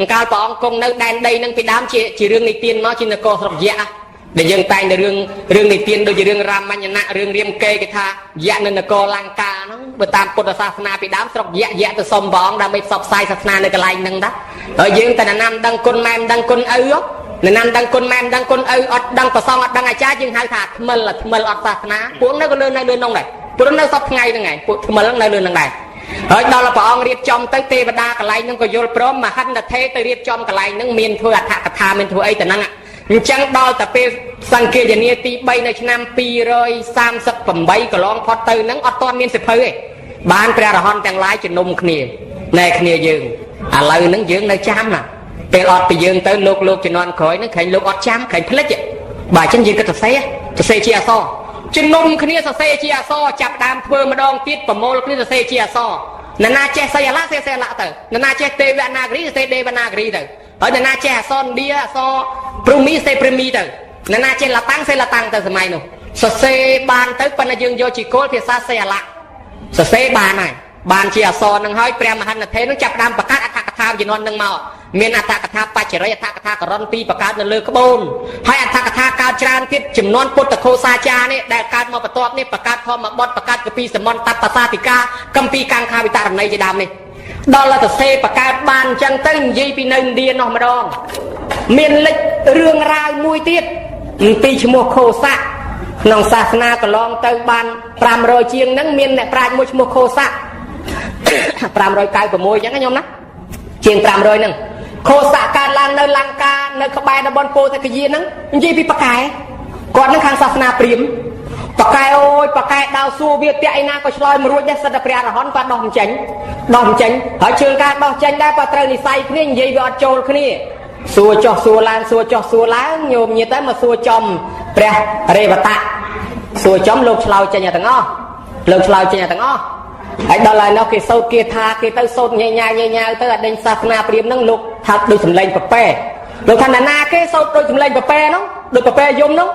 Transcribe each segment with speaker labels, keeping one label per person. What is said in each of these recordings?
Speaker 1: cao bỏ ông công nơi đàn đây nâng cái đám chỉ riêng này tiên nó chỉ là co sọc dạ để dừng tay là riêng này tiên đôi chỉ riêng ram anh nạ riêng riêng kê cái tha dạ nên là co lang ca nó bữa tam cột sa na bị đám sọc dạ dạ từ sông bỏ ông đã bị sọc sai sa na nơi cái lạnh nâng đó ở dương tại là nam đăng côn mem đăng côn ư là nam đăng côn mem đăng côn ư đăng tờ song đăng ai cha dương hai thà mình là mình sa na cuốn nó có lên nông này cuốn nó sọc ngay đây này mình nó lên nông này ở đó là ông riết trong tới tê và đa cái lạnh nó có vô prom mà hắn là thế tới riết trong cái lạnh nó miền thôi thà thà miền thôi ấy từ năng ạ chẳng đo tập về sang kia giờ nia ti bay nơi năm pi rồi sam sập phẩm bay cái lon phật từ nắng ở toàn miền sập hơi bán pre là hòn chẳng lái chỉ nôm khnia này khnia dương lời nắng dương nơi chăm nè về ọt bị dương tới lục chỉ non khói nó khánh lục ọt chăm khánh phết chứ bài chân dương cái tập xe chia so chỉ nôm khnia xe chia so chặt đam phơi mà đong tiết phẩm mô khnia xe chia so na che xe lạ từ na che tê vana gri xe đê vana gri từ ở na che son bia so prumi xe prumi từ na che là tăng từ mày nè xe bàn tới pan dương vô chỉ cố thì xa xe lạ xe bàn này bàn chia so nâng hơi prem hành là thế nó chặt đam bạc cát tham chỉ non nâng màu miền attack tham pa chỉ rồi attack cron pi bạc cát lơ cái bồn hay attack cao tràn tiết chìm non put khô sa cha này đại cát mà bạc tọp này bạc cát thom mà bọt bạc cát cái pi sầm mon tát pa sa tika cầm pi cang kha bị ta này chỉ đam này đó là xe bạc cát bàn chẳng tên gì pi nâng điên nó mà đong miền lịch rương rai mùi tiết pi chỉ mua khô sa nòng sa na cả long tới bàn pram rồi chiêng nắng miền này prai mua khô sa pram rồi cài của môi chẳng cái nhom nè chiêng pram rồi nè khô sa ca lan nơi lang ca nơi các bài nó bon po thay cái gì nè gì pi bạc cài còn nâng khang sa na prim bạc cài ôi bạc cài đào xua việt tiệ na có soi mà ruột nhất sạch đẹp là hòn và đòn chánh ở trường ca đòn chánh đã và trời này say cái gì vậy trôi cái này xua lan nhôm như thế mà xua chom pre re bát tạ xua chom lục slau trên nhà thằng ngõ ấy đó là nó cái sâu kia tha cái tới sâu nhẹ nhàng tới là đánh sạc na priêm nâng lục thật đôi sầm lên bập pe lục thằng na cái sâu đôi sầm lên bập pe nó đôi bập pe zoom nó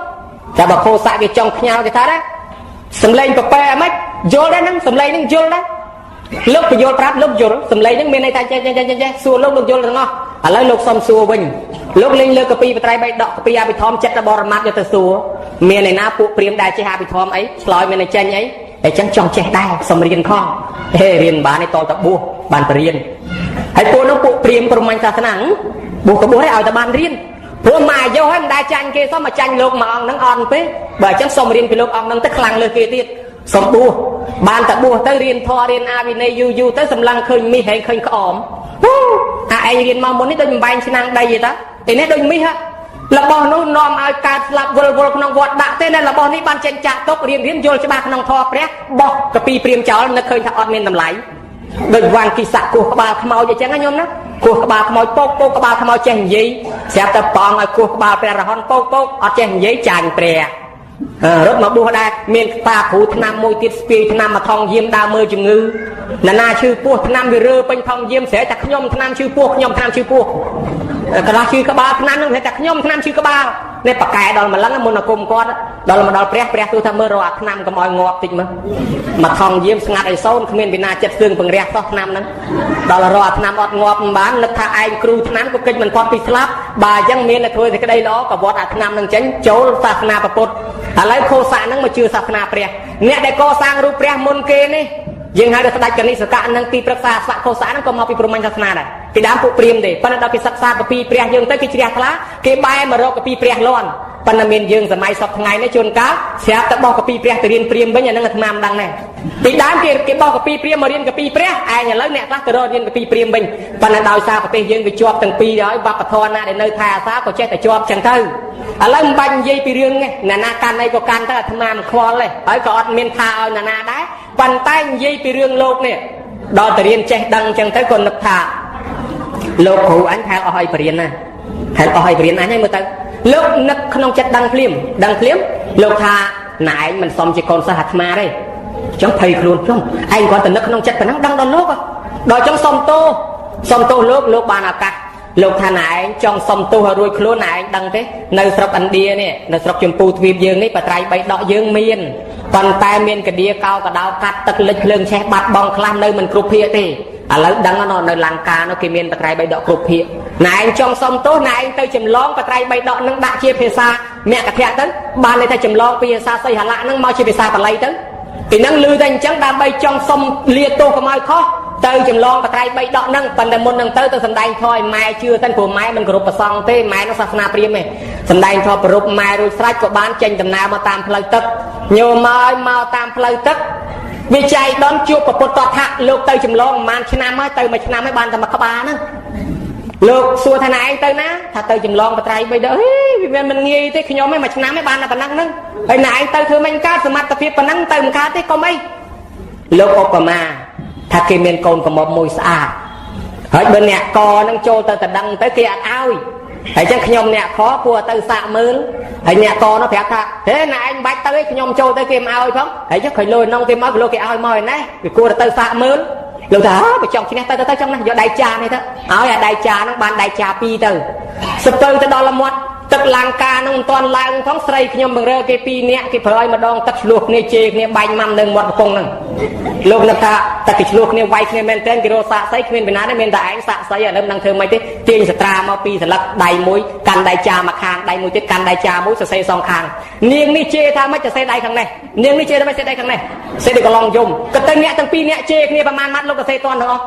Speaker 1: chả bảo khô xạ cái trong nhau cái thà đấy sầm lên bập pe mấy vô đấy nâng sầm lên nâng vô đấy lúc thì vô prap lúc vô sầm lấy những miền này thay che xua lúc vô là ngon à lấy lúc xong xua bình lúc lên lơ cà pi trai bay đọ cà pi bị thom chết là bò mát cho từ xua miền này na phụ priêm đại che bị thom ấy lòi miền này chen ấy để chẳng trong che đai xong riêng con hề riêng bán này to tập bua bàn riêng hãy phụ nó phụ priêm của mình ta thế nào bua có bua đấy ở tập bàn riêng bua mài vô hết đại tranh kia sao mà tranh lúc mà ông nắng on thế bởi chẳng xong riêng cái lúc ông nắng tức lăng lơ kia tiết xong bua bàn tập bua tới riêng thò riêng a vì này du tới sầm lăng khơi mi hay khơi ỏm ai riêng mà muốn đôi bay xin năng đây gì đó thì nét đôi mi ha là bò nó nòm ai cà lạp vô nông vọt đã tên là bò ní ban trên chạ tốc riêng vô cho bạc nông thò pré bò cà pi priêm cháu nó khơi thằng on men làm lái đôi vàng kỳ sạ của các bà màu vậy chẳng anh nhôm đó của các bà màu pok các bà màu chèn gì sẽ tập bòn ở của các bà pré là hòn pok ở chèn giấy chàn pré rất mà bùa đây miền ta phụ nam môi tiết spi nam mà thong diêm đa mơ chừng ngư na chư pua nam về rơ bên thong diêm sẽ chặt nhom nam chư pua cái đó chư các ba nam nó sẽ chặt nhom nam chư các ba nên bạc cài đó mà lắm nó muốn là cùng con đó là mà đó pre tôi tham mơ rồi nam có mọi ngọt tịnh mà thong diêm ngặt ở sâu miền việt nam chặt xương bằng rẻ to nam đó là rồi nam ọt ngọt bán lực tha ai kêu nam có kinh mình con bị slap bà dân miền là thôi thì cái đây đó có vót nam đang tránh chỗ sa na bạc bột lấy khô xạ nó mà chưa sa na pre nè để co sang ru pre môn kê này nhưng hai đứa đại cái này sự cạn năng pi prasa sạ khô xạ nó có mau pi proman sa na này cái đám phụ priêm để phần đó cái sắc xa cái pi pre dương tới cái chia khá cái bài mà rồi cái pi pre lon phần là miền dương giờ mai sập ngày nó chôn cá sẽ tập bao cái pi pre từ riêng priêm với nhà nó là nam đăng này cái đám kia cái bao cái pi pre mà riêng cái pi pre ai nhà lấy nè các cái đó riêng cái pi priêm mình phần là đào xa cái pi dương cái chọp từng pi đó bạc thon na để nơi thà xa có chết tại chọp chẳng thư lấy banh dây pi riêng này là na can đây có can ta là tham nam khoan này ở còn miền thà là na đá bàn tay dây pi riêng lột này đó từ riêng chết đăng chẳng thấy còn lập thà lột hủ anh theo hỏi priên nè theo hỏi priên anh ấy mới tới lúc nứt không chết đăng phim lúc tha nãy mình xong chỉ còn sa hạt ma đây chống thầy luôn không anh còn từ nứt không chết phải nắng đăng đòn lúc đòi trong xong tô lúc bà nào cắt lúc tha nãy trong xong tô hồi rồi luôn nãy đăng thế nơi sọc anh đia nè nơi sọc chim pu thuyền dương ấy và trai bay đọ dương miên còn tai miên cái đia cao cả đào cắt tật lịch lưng xe bát bong khlam nơi mình cục hiện thì lấy đăng nó nơi làng ca nó kia miên và trai bay đọ cục hiện ណែឯងចង់សុំទោសណែឯងទៅចម្លងបត្រៃ3ដកនឹងដាក់ជាភាសាមគ្គធៈទៅបានន័យថាចម្លងពីភាសាសីហលៈនឹងមកជាភាសាបាលីទៅពីនឹងឮតែអញ្ចឹងដើម្បីចង់សុំលាទោសកុំឲ្យខុសទៅចម្លងបត្រៃ3ដកនឹងប៉ុន្តែមុននឹងទៅសម្ដែងធម៌ឲ្យម៉ែជឿទៅព្រោះម៉ែមិនគោរពប្រសង់ទេម៉ែនោះសាសនាព្រាហ្មណ៍ទេសម្ដែងធម៌ប្រពម៉ែរួចស្រេចក៏បានចេញដំណើរមកតាមផ្លូវទឹកញោមមកតាមផ្លូវទឹកវិច័យដនជួបព្រះពុទ្ធតថាលោកទៅចម្លងប្រហែលឆ្នាំហើយទៅមួយឆ្នាំហើយបានតែមួយក្បាលហ្នឹងលោកសួរថាណែឯងទៅណាថាទៅចម្លងបត្រៃ3ដកវាមិនងាយទេខ្ញុំឯងមួយឆ្នាំឯងបានតែប៉ុណ្ណឹងហ្នឹងហើយណែឯងទៅធ្វើមិនកើតសមត្ថភាពប៉ុណ្ណឹងទៅមិនកើតទេកុំអីលោកឧបមាថាគេមានកូនកំមុំមួយស្អាតហើយបើអ្នកកនឹងចូលទៅតដឹងទៅគេអត់ឲ្យហើយចឹងខ្ញុំអ្នកខគួរទៅសាកមើលហើយអ្នកកនោះប្រាប់ថាហេណែឯងបាច់ទៅឯងខ្ញុំចូលទៅគេមិនឲ្យផងហើយចឹងឃើញលុយនងគេមកលោកគេឲ្យមកឯណេះវាគួរទៅសាកមើលលោកថាបើចង់ឈ្នះទៅចង់ណាយកដៃចានេះទៅឲ្យអាដៃចាហ្នឹងបានដៃចា2ទៅសទៅទៅដល់ល្មាត់ទឹកលង្កានឹងមិនទាន់ឡើងផងស្រីខ្ញុំបង្រើគេ2នាក់គេប្រើឲ្យម្ដងទឹកឆ្លោះគ្នាជេរគ្នាបាញ់ម៉ាំនៅមាត់កំពង់ហ្នឹងលោកនឹកថាតែគេឆ្លោះគ្នាវាយគ្នាមែនតើគេរកសាកសីគ្មានពីណាទេមានតែឯងសាកសីឥឡូវមិនដឹងធ្វើម៉េចទេទាញសត្រាមក2សន្លឹកដៃមួយកាន់ដៃចាមកខាងដៃមួយទៀតកាន់ដៃចាមួយសរសេរសងខាងនាងនេះជេរថាម៉េចសរសេរដៃខាងនេះនាងនេះជេរថាម៉េចសរសេរដៃខាងនេះសេដូចកន្លងយំក៏ទៅអ្នកទាំង2នាក់ជេរគ្នាប្រហែលម៉ាត់លោកសរសេរតន់ទាំងអស់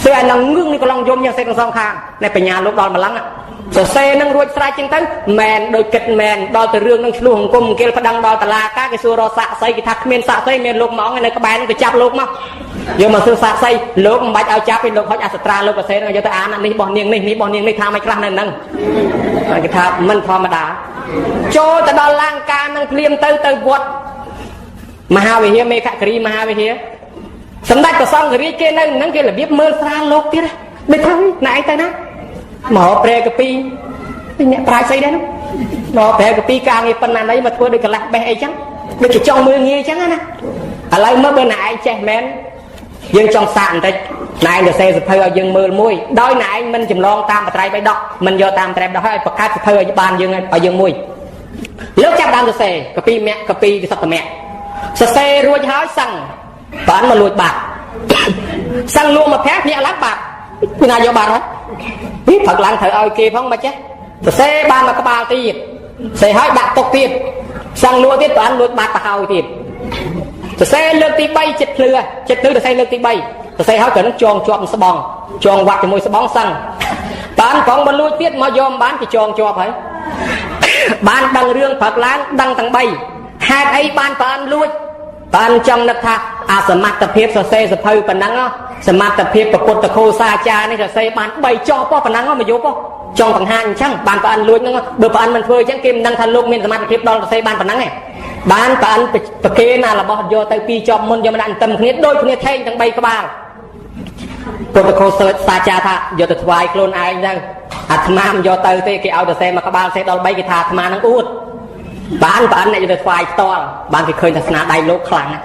Speaker 1: ស្អែនឹងងឹងនេះកន្លងយំយ៉ាងសេទាំងសងខាងនេះបញ្ញាលោកដល់ម្លឹងសរសេរនឹងរួចស្រេចចឹងទៅមែនដូចគិតមែនដល់ទៅរឿងនឹងឆ្លោះអង្គមអង្គិលប្តឹងដល់តឡាការគេសួររកសាក់សីគេថាគ្មានសាក់សីមានលោកម៉ងនៅក្បែរនឹងទៅចាប់លោកមកយកមកសួរសាក់សីលោកមិនបាច់ឲ្យចាប់ទេលោកហុចអសត្រាលោកសរសេរនឹងយកទៅអាននេះបោះនាងនេះបោះនាងនេះថាមិនខ្លះនៅហ្នឹងគេថាមិនធម្មតាចូលទៅដល់លង្កានឹងភ្លាមទៅវត្តមហាវិហារមេខគិរីមហាវិហារសម្ដេចព្រះសង្ឃរាជគេនៅហ្នឹងគេរបៀបមើលស្រាលលោកទៀតដូចថាណែឯងទៅណាមកព្រះកពីអ្នកប្រាជ្ញស្អីដែរនោះមកព្រះកពីការងារប៉ុណ្ណាណីមកធ្វើដូចកន្លះបេះអីចឹងដូចជាចង់មើលងាយចឹងណាឥឡូវមើលបើណែឯងចេះមែនយើងចង់សាកបន្តិចណែឯងទៅសេសភៅឲ្យយើងមើលមួយដោយណែឯងមិនចម្លងតាមបត្រៃ3ដកមិនយកតាមត្រៃ3ដកឲ្យបង្កើតសភៅឲ្យបានយើងឲ្យយើងមួយលោកចាប់ដើមទៅសេកពីមគ្គកពីវិសុទ្ធមគ្គសរសេររួចហើយសឹងបានមកលួចបាត់សឹងលួងមកប្រាក់ភ្នាក់ឡើងបាត់ពីណាយកបាត់ហើយពីផឹកឡើងត្រូវឲ្យគេផងមិនចេះសរសេរបានមកក្បាលទៀតសេឲ្យដាក់ទុកទៀតសឹងលួទៀតបានលួចបាត់ទៅហើយទៀតសរសេរលើកទី3ចិត្តភ្លឺសរសេរលើកទី3សរសេរឲ្យគាត់នឹងចងជាប់ស្បង់ចងវាក់ជាមួយស្បង់សឹងបានផងមកលួចទៀតមកយកមិនបានគេចងជាប់ហើយបានដឹងរឿងផឹកឡើងដឹងទាំង3ហេតុអីបានបានលួចបានចង់នឹកថាអាសមត្ថភាពសរសេរសភៅប៉ុណ្ណឹងសមត្ថភាពប្រពុតខោសាចារនេះសរសេរបាន3ចោះប៉ុណ្ណឹងមកយកចង់បង្ហាញអញ្ចឹងបានប្រអិនលួចហ្នឹងបើប្រអិនមិនធ្វើអញ្ចឹងគេមិនដឹងថាលោកមានសមត្ថភាពដល់សរសេរបានប៉ុណ្ណឹងទេបានប្រអិនប្រគេណារបស់យកទៅ2ជាប់មុនយកមកដាក់អន្ទឹមគ្នាដូចគ្នាថេងទាំង3ក្បាលពុទ្ធខោសាចារថាយកទៅថ្វាយខ្លួនឯងទៅអាត្មាមិនយកទៅទេគេឲ្យសរសេរមកក្បាលសេដល់3គេថាអាត្មានឹងអួតបានប្រអិនអ្នកយកទៅថ្វាយផ្ទាល់បានគេឃើញថាស្នាដៃលោកខ្លាំងណាស់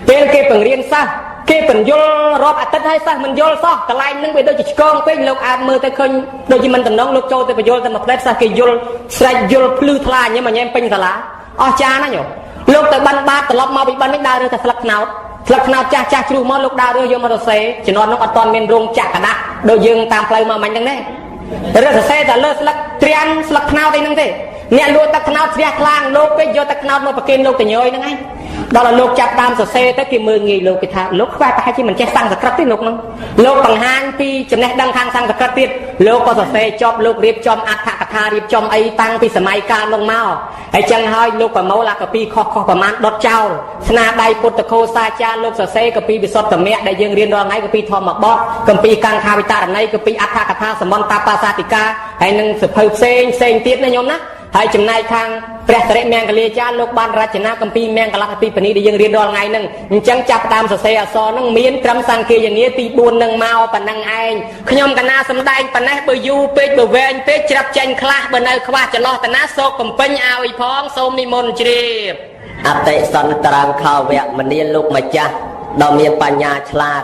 Speaker 1: ពេលគេបង្រៀនសិស្សគេបញ្យល់រាប់អាទិត្យឲ្យសិស្សមិនយល់សោះកន្លែងហ្នឹងវាដូចជាឆ្កងពេកលោកអាចមើលទៅឃើញដូចជាមិនតំណងលោកចូលទៅបញ្យល់តែមួយផ្លែសិស្សគេយល់ស្រេចយល់ភ្លឺថ្លាញ៉ាំញ៉ែមពេញសាលាអស់ចាណាញោមលោកទៅបិណ្ឌបាតត្រឡប់មកពីបិណ្ឌវិញដើររើតែស្លឹកត្នោតចាស់ជ្រុះមកលោកដើររើយកមកសរសេរជំនាន់នោះអត់ទាន់មានរោងចក្រកដាក់ដូចយើងតាមផ្លូវមកមិញហ្នឹងទេរើសរសេរតែលើស្លឹកត្រាំងស្លឹកត្នោតអីហ្នឹងទេអ្នកលួចទឹកត្នោតជ្រះខ្លាំងលោកពេកយកទឹកត្នោតមកប្រគេនលោកតញយហ្នឹងឯងដល់ឲ្យលោកចាប់តាមសរសេរទៅគេមើលងាយលោកគេថាលោកខ្វះប្រហែលជាមិនចេះសង្ស្ក្រឹតទេលោកហ្នឹងលោកបង្ហាញពីចំណេះដឹងខាងសង្ស្ក្រឹតទៀតលោកក៏សរសេរចប់លោករៀបចំអត្ថកថារៀបចំអីតាំងពីសម័យកាលនោះមកហើយចឹងហើយលោកប្រមូលអាកពីខុសប្រមាណដុតចោលស្នាដៃពុទ្ធខោសាចារលោកសរសេរកពីវិសុទ្ធមគ្គដែលយើងរៀនរាល់ថ្ងៃកពីធម្មបទកពីកាំងខាវិតារណីកពីអត្ថកថាសមន្តបសាតិកាហើយនឹងសភៅផ្សេងទៀតណាញោមណាហើយចំណែកខាងព្រះតរិមង្គលាចារ្យលោកបានរចនាគម្ពីរមង្គលកពីបនីដែលយើងរៀនរាល់ថ្ងៃហ្នឹងអញ្ចឹងចាប់តាមសរសេរអក្សរហ្នឹងមានត្រឹមសង្គាយនាទី4នឹងមកប៉ុណ្ណឹងឯងខ្ញុំកណាសំដែងប៉ុណ្ណេះបើយូរពេកបើវែងពេកច្រាប់ចេញខ្លះបើនៅខ្វះចន្លោះតាណាសោកកំពេញឲ្យផងសូមនិមន្តជ្រាបអតិសន្តារខោវៈមនាលោកម្ចាស់ដ៏មានបញ្ញាឆ្លាត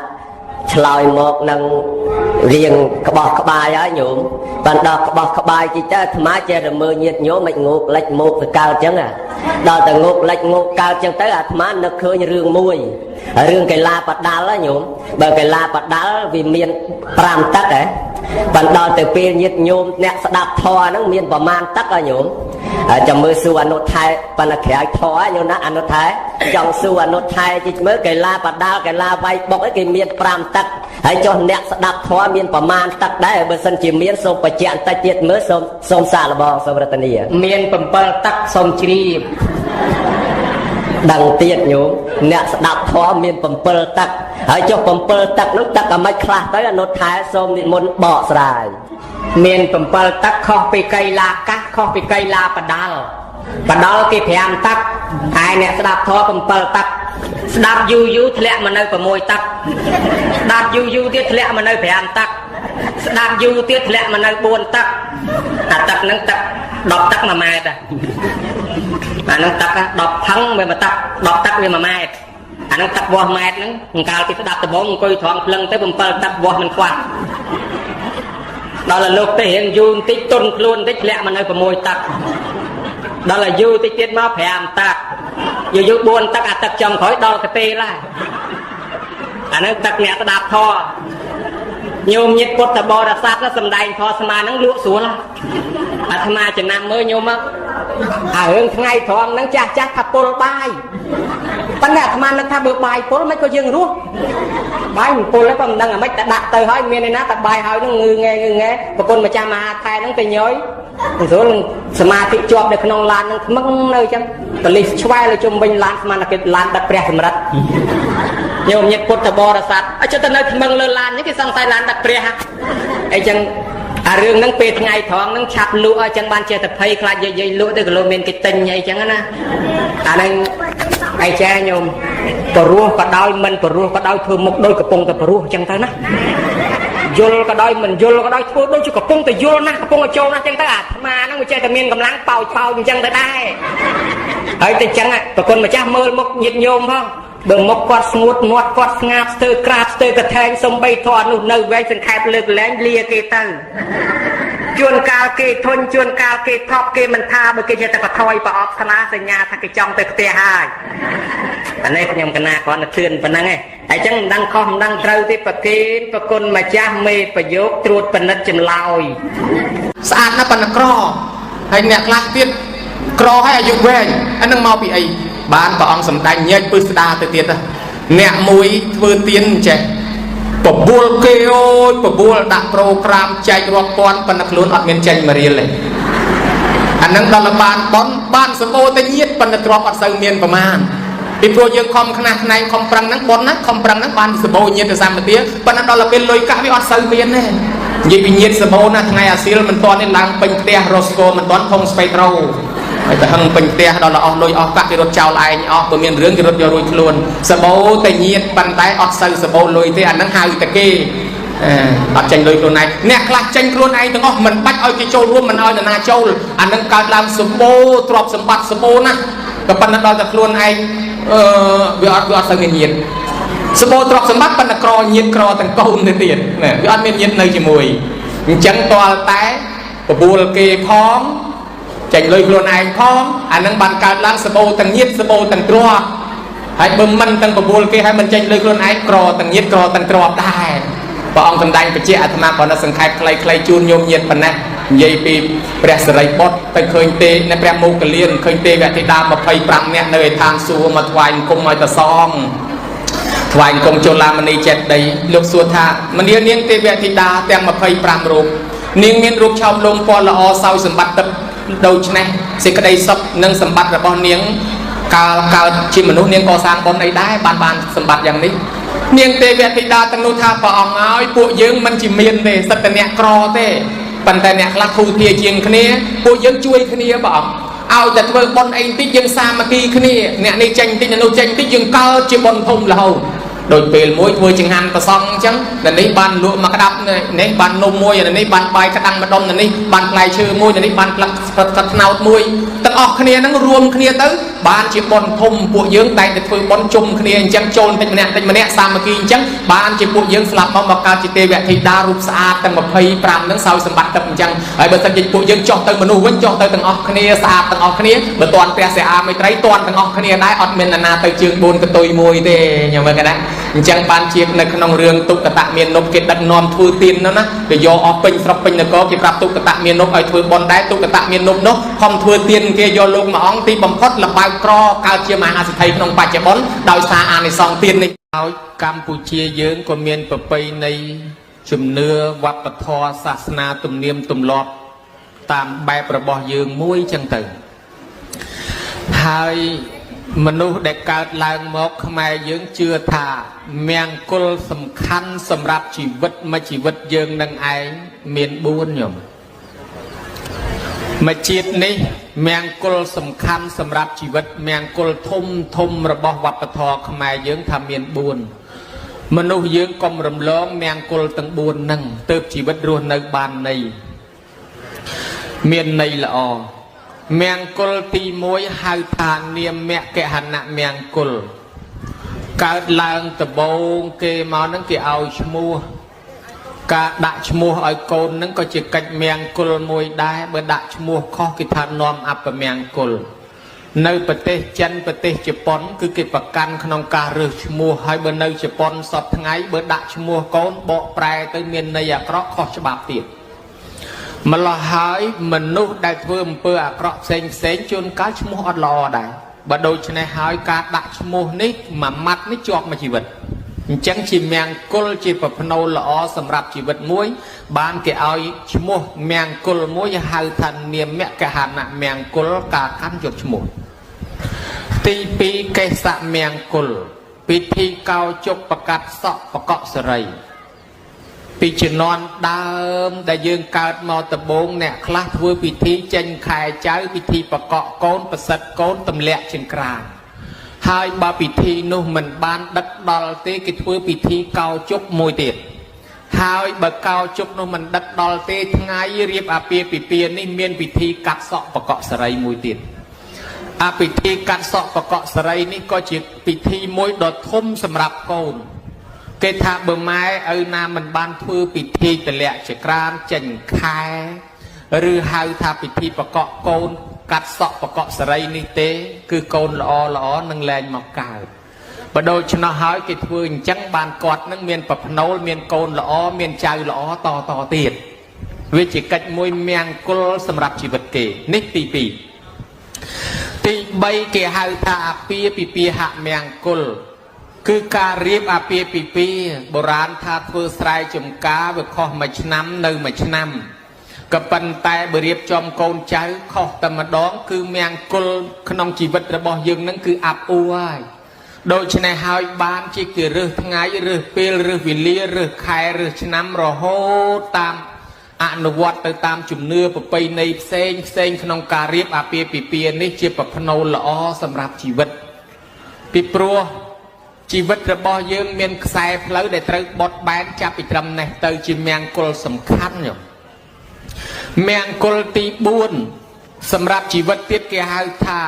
Speaker 1: ឆ្លើយមកនឹង
Speaker 2: riêng cái bọt cái bài ấy nhổm bạn đọc cái bọt cái bài chỉ cho thầm ái chơi rồi mưa nhiệt nhổm mạch ngục lệch một từ cao chẳng à đó từ ngục lệch ngục cao chẳng tới à thầm ái nó khơi như rương mùi rương cái la bát đá lá nhổm bởi cái la bát đá vì miền pram tắc ấy bạn đo từ pin nhiệt nhôm nẹt đạp thò nó miềnประมาณ tắc ở nhổm trong mưa xua nốt thái bạn là khẽ thò nhổm nó ăn nốt thái trong xua nốt thái chỉ mới cái la bát đá cái la vay bọc cái miền pram tắc hãy cho nẹt đạp thò miền ประมาณ tắc đấy bởi sân chỉ miền sông bạch chạn ta chết mới sông xả là bò sông rật nia miền 7 tắc sông chi đằng tiệt nhổm nẹt đạp thò miền 7 tắc hãy cho 7 tắc lúc tắc ở mấy class tới là nốt thái sông thì muốn bỏ xài miền 7 tắc khó bị cây la cắt khó bị cây la bả đal cái phèn tắc ai nẹt đạp thò 7 tắc đạp du thẹn mà nơi 6 tắc đạp du tiết thẹn mà nơi phèn tắc đạp du tiết thẹn mà nơi 4 tắc tắc nâng tắc đọc tắc mà mai ta nâng tắc đọc thắng về mà tắc đọc tắc về mà mai nâng tắc vò mai nâng cao thì đạp từ bóng coi thoáng lưng tới 7 tắc vò mình khoan đó là lúc tới hiện du tích tôn luôn tích thẹn mà nơi 6 tắc đó là du tích tiết nó phèn tắc du 4 tắc tắc trong khỏi đo cái tê lại nâng tắc nẹt đạp thò nhôm nhiệt cốt ta bò đã sát nó sầm đai thò sầm mà nắng lụa xuống là tham ma chỉ nam mới nhôm á hướng ngày thòng nắng cha cha tháp pol bay ban ngày tham ma nắng tháp bờ bay pol mấy có dương rút bay pol lấy còn đang ở mấy ta đặt tới hỏi miền này nó ta bay hỏi nó ngư nghe và con mà cha mà thay nó cái nhói số sầm ma thị chọp được nông lan nó mất nơi chăng tờ lịch xoay là chung bên lan mà là cái lan đặt bẹt sầm đất nhôm nhiệt cốt ta bò đã sát cho ta nơi măng lơ lan những cái song tay lan đặt bẹtไอ้จังเรื่องนั้นเป็นไงท้องนั้นฉับลู่จังบ้านเจตไพคลาดใหญ่ๆลู่แต่ก็โลเมนกิตันใหญ่จังนะนั้นไอ้แช่โยมปะรัวก็ได้มันปะรัวก็ได้เธอมุกโดยกระปงแต่ปะรัวจังเท่านะยลก็ได้มันยลก็ได้ทั่วโดยจุกระปงแต่ยลนะกระปงกระโจนะจังเท่ามานั่งมาเจตเมียนกำลังเป่าจังเท่าได้ไอ้แต่จังอ่ะตะคนมาจ้าเมื่อมุกยิดโยมพ่อเบิ่งมกกอดงดนวดกอดงาบสเตอร์กราบสเตอร์กระแทงสมใบทอดนู่นเนยไว้เป็นแคบเลือกแหลงเลียเกตันจวนกาเกทนจวนกาเกทอบเกมันทาเมื่อกี้จะตะทอยปะออกธนาสัญญาทักกิจองเตะเตะหายอันนี้ขยมกันนาก่อนเตือนปนังไงไอ้จังดังคอมดังเตาที่ประเคนประกลมาจ้าเมย์ประโยคตรวจปนัดจำลอยสะอาดนะปนักรอให้เนี่ยคลาสเตียนกรอให้อายุเวงอันนั้นมาปีไอบ้านปะองสำได้เงี้ยปืนสตาร์เตียนเนี่ยมวยเพื่อเตียนเจปะบัวเกยปะบัวดักโปรแกรมใจรวมปอนปนักลุ้นอัดเงินใจมาเรียนเลยอันนั้นตลบานบอนบ้านสมโอเตเงียดปนักรอบอัดเซอร์เมียนประมาณปีโปรยังคอมขนาดในคอมปรังนักบอลนะคอมปรังนักบ้านสมโอเงียดแต่สามเตี้ยปนักตลเป็นลอยกะวิอัดเซอร์เมียนแน่ยิ่งเงียดสมโอนะทางไงอาซิลมันตอนนี้ลังเป็นเตียโรสโกมันตอนทงสไปโตรแต่หังเป็นเตียเราเอาลอยออกกะที่รถเจ้าลายออกตัวเมียนเรื่องที่รถยรุยคลวนสมโอแต่เงียดปันไตออกเซอร์สมโอลอยที่อันนั้นหายตะเกีตัดใจเลยตัวไหนเนี่ยคลาดใจตัวไหนถึงอ๋อมันปัดเอาที่โจรวมมันเอาแต่นาโจรอันนั้นการlàmสมโอตรอบสมบัติสมโอนะกับปันนั้นเราจะคลวนไอวิอัดเซอร์เงียดสมโอตรอบสมบัติปันนั้นกรอเงียดกรอตั้งโกนในเตียนเนี่ยวิอัดเงียดในจมูกจังตัวแต่ปะบัวเกยคล้องใจเลยคลวนไอคล้องอันนั้นบันการล้างสมโอตั้งเงียดสมโอตั้งกรอให้เบิ่มมันตั้งปะบัวเกยให้มันใจเลยคลวนไอกรอตั้งเงียดกรอตั้งกรอบได้พระองค์ทำได้ประเจ้าอาตมาก่อนนั้นสังขารใครจูนโยมเย็นปันนะยัยปีเปรสไรบดแต่เคยเตะในแปรโมกเลียนเคยเตะแบบที่ดามาไฟปรังเนี่ยในทางสูมาถวายกงมาตะซองถวายกงโจลามณีเจ็ดใดลูกสัวท่ามันเนียงเตะแบบที่ดาแต่มาไฟปรังรูปเนียงเมียนรูปชาวลงปอละอเศร้าสมบัติโดยชนะสิ่งใดซับนั่งสมบัติระบอนเนียงการชิมมนุษย์เนียงก่อสร้างบนใดได้บานสมบัติอย่างนี้เนียงเตเวทิดาตังนุธาปะอองอ้อยปูยึงมันจิเมียนเตสัตเนียกรอเตปันแต่เนียลักคูเทียเจียงคณีปูยึงช่วยคณีปะอองเอาแต่เมื่อบนไอ้ที่ยังสามากีคณีเนี่ยในจังที่นจังที่ยังเก้าจีบนพงเราโดยเปลมวยทัวจิงหันประซองจังแต่ในบ้านลุมากระดับในบ้านนมมวยในบ้านใบกระดังมาดมในบ้านปลายชื่อมวยในบ้านปลักกระนาวมวยตั้งออกคณีนั่งรวมคณีตื้อ
Speaker 3: បានជាបនធំពួកយើងតែងតែធ្វើបនជុំគ្នាអញ្ចឹងចូលតិចម្នាក់សាមគ្គីអញ្ចឹងបានជាពួកយើងស្លាប់មកកើតជាទេវធីតារូបស្អាតទាំង25នឹងសោយសម្បត្តិទឹកអញ្ចឹងហើយបើសិនជាពួកយើងចុះទៅមនុស្សវិញចុះទៅទាំងអស់គ្នាស្អាតទាំងអស់គ្នាបើតាន់ព្រះសិអាមេត្រីតាន់ទាំងអស់គ្នាដែរអត់មាននរណាទៅជើង4កតុយមួយទេខ្ញុំមើលកណ្ដាអញ្ចឹងបានជានៅក្នុងរឿងទុក្កតមាននុបគេដឹកនាំធ្វើទាននោះណាគេយកអស់ពេញស្រុកពេញនគរគេប្រាប់ទុក្កតមាននុបឲ្យធ្វើបន់ដែរទុក្កតមាននុបនោះខំធ្វើទានគេយកលោកមួយអង្គទីបំផុតលបើកក្រកើតជាមហាសិទ្ធិក្នុងបច្ចុប្បន្នដោយសារអានិសង្សទាននេះហើយកម្ពុជាយើងក៏មានប្រពៃណីជំនឿវប្បធម៌សាសនាទំនៀមទម្លាប់តាមបែបរបស់យើងមួយចឹងទៅហើយមនុស្សដែលកើតឡើងមកខ្មែរយើងជឿថាមង្គលសំខាន់សម្រាប់ជីវិតមួយជីវិតយើងនឹងឯងមាន4ញោមមួយជាតិនេះមង្គលសំខាន់សម្រាប់ជីវិតមង្គលធំរបស់វប្បធម៌ខ្មែរយើងថាមាន4មនុស្សយើងកុំរំលងមង្គលទាំង4ហ្នឹងទើបជីវិតរស់នៅបានន័យមានន័យល្អមង្គលទី1ហៅថានាមគហណៈមង្គលកើតឡើងដំបូងគេមកហ្នឹងគេឲ្យឈ្មោះការដាក់ឈ្មោះឲ្យកូនហ្នឹងក៏ជាកិច្ចមង្គលមួយដែរបើដាក់ឈ្មោះខុសគេថានាំអពមង្គលនៅប្រទេសចិនប្រទេសជប៉ុនគឺគេប្រកាន់ក្នុងការរើសឈ្មោះហើយបើនៅជប៉ុនសពថ្ងៃបើដាក់ឈ្មោះកូនបកប្រែទៅមានន័យអាក្រក់ខុសច្បាប់ទៀតម្ល៉េះហើយមនុស្សដែលធ្វើអំពើអាក្រក់ផ្សេងជួនកាលឈ្មោះអត់ល្អដែរបើដូច្នេះហើយការដាក់ឈ្មោះនេះមួយម៉ាត់នេះជាប់មួយជីវិតអញ្ចឹងជាមង្គលជាប្រផ្នូលល្អសម្រាប់ជីវិតមួយបានគេឲ្យឈ្មោះមង្គលមួយហៅថានាមកហណៈមង្គលការកាន់យកឈ្មោះទី2កេសមង្គលពិធីកោជុកប្រកាត់សក់បកសរីពីជំនាន់ដើមដែលយើងកើតមកដំបូងអ្នកខ្លះធ្វើពិធីចេញខែចៅពិធីបកកកូនប្រសិទ្ធកូនទម្លាក់ចង្ក្រានហើយបើពិធីនោះមិនបានដឹកដល់ទេគេធ្វើពិធីកោជុកមួយទៀតហើយបើកោជុកនោះមិនដឹកដល់ទេថ្ងៃរៀបអាពាហ៍ពិពាហ៍នេះមានពិធីកាត់សក់បកកសរីមួយទៀតអាពិធីកាត់សក់បកកសរីនេះក៏ជាពិធីមួយដ៏ធំសម្រាប់កូនគេថាបើម៉ែឪណាមិនបានធ្វើពិធីទម្លាក់ចង្ក្រានចេញខែឬហៅថាពិធីបកកកូនកាត់សក់បកកសរីនេះទេគឺកូនល្អនឹងលែងមកកើតបើដូច្នោះហើយគេធ្វើអញ្ចឹងបានគាត់នឹងមានប្រផ្នូលមានកូនល្អមានចៅល្អតទៀតវាជាកិច្ចមួយមង្គលសម្រាប់ជីវិតគេនេះទី2ទី3គេហៅថាអាពាហ៍ពិពាហៈមង្គលគឺការរៀបអាពាហ៍ពិពាហ៍បុរាណថាធ្វើស្រែចម្ការវាខុសមួយឆ្នាំនៅមួយឆ្នាំក៏ប៉ុន្តែបើរៀបចំកូនចៅខុសតែម្ដងគឺមង្គលក្នុងជីវិតរបស់យើងនឹងគឺអាប់អួរហើយដូច្នេះហើយបានជាគេរើសថ្ងៃរើសពេលរើសវេលារើសខែរើសឆ្នាំរហូតតាមអនុវត្តទៅតាមជំនឿប្រពៃណីផ្សេងក្នុងការរៀបអាពាហ៍ពិពាហ៍នេះជាប្រផ្នូលល្អសម្រាប់ជីវិតពីព្រោះជីវិតរបស់យើងមានខ្សែផ្លូវដែលត្រូវបត់បែនចាប់ពីត្រឹមនេះទៅជាមង្គលសំខាន់មង្គលទី4សម្រាប់ជីវិតទៀតគេហៅថា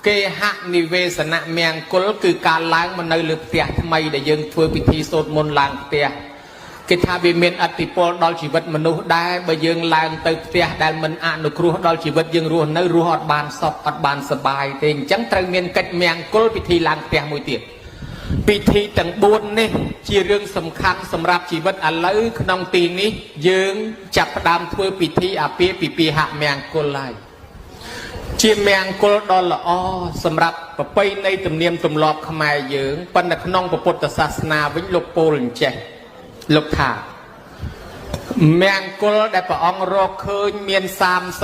Speaker 3: គេហនិវេសនមង្គលគឺការឡើងមកនៅលើផ្ទះថ្មីដែលយើងធ្វើពិធីសូត្រមន្តឡើងផ្ទះគេថាវាមានឥទ្ធិពលដល់ជីវិតមនុស្សដែរបើយើងឡើងទៅផ្ទះដែលមិនអនុគ្រោះដល់ជីវិតយើងរស់នៅរស់អត់បានសុខអត់បានសប្បាយទេអញ្ចឹងត្រូវមានកិច្ចមង្គលពិធីឡើងផ្ទះមួយទៀតពិធីទាំង4នេះជារឿងសំខាន់សម្រាប់ជីវិតឥឡូវក្នុងទីនេះយើងចាប់ផ្ដើមធ្វើពិធីអាពាហ៍ពិពាហៈមង្គលហើយជាមង្គលដ៏ល្អសម្រាប់ប្រពៃណីទំនៀមទម្លាប់ខ្មែរយើងប៉ុន្តែក្នុងពុទ្ធសាសនាវិញលោកពោលអញ្ចេះលោកថាមង្គលដែលព្រះអង្គរកឃើញមាន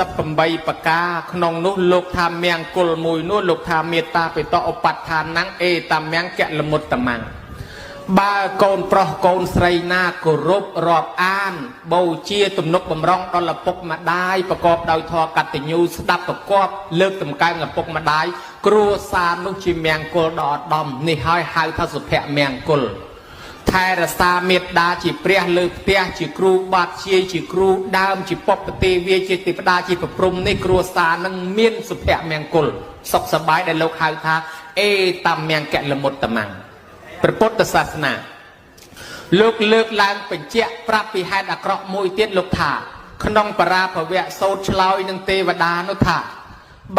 Speaker 3: 38ប្រការក្នុងនោះលោកថាមង្គលមួយនោះលោកថាមេត្តាបិតឧបฏដ្ឋានังអេតមង្គលមុតតមੰបើកូនប្រុសកូនស្រីណាគោរពរាប់អានបូជាទំនុកបំរុងដល់ឪពុកម្ដាយប្រកបដោយធម៌កតញ្ញូស្ដាប់ប្រកបលើកតម្កើងឪពុកម្ដាយគ្រួសារនោះជាមង្គលដ៏ឧត្តមនេះហើយហៅថាសុភមង្គល ថែរក្សាមេត្តាជាព្រះលើផ្ទះជាគ្រូបាត់ជាគ្រូដើមជាពុព្វទេវាជាទេវតាជាប្រព្រំនេះគ្រួសារនឹងមានសុភមង្គលសុខសប្បាយដែលលោកហៅថាអេតមង្គលមុតតមង្គព្រះពុទ្ធសាសនាលោកលើកឡើងបញ្ជាក់ប្រាប់ពីហេតុអាក្រក់មួយទៀតលោកថាក្នុងបរាភវៈសោតឆ្លើយនឹងទេវតានោះថា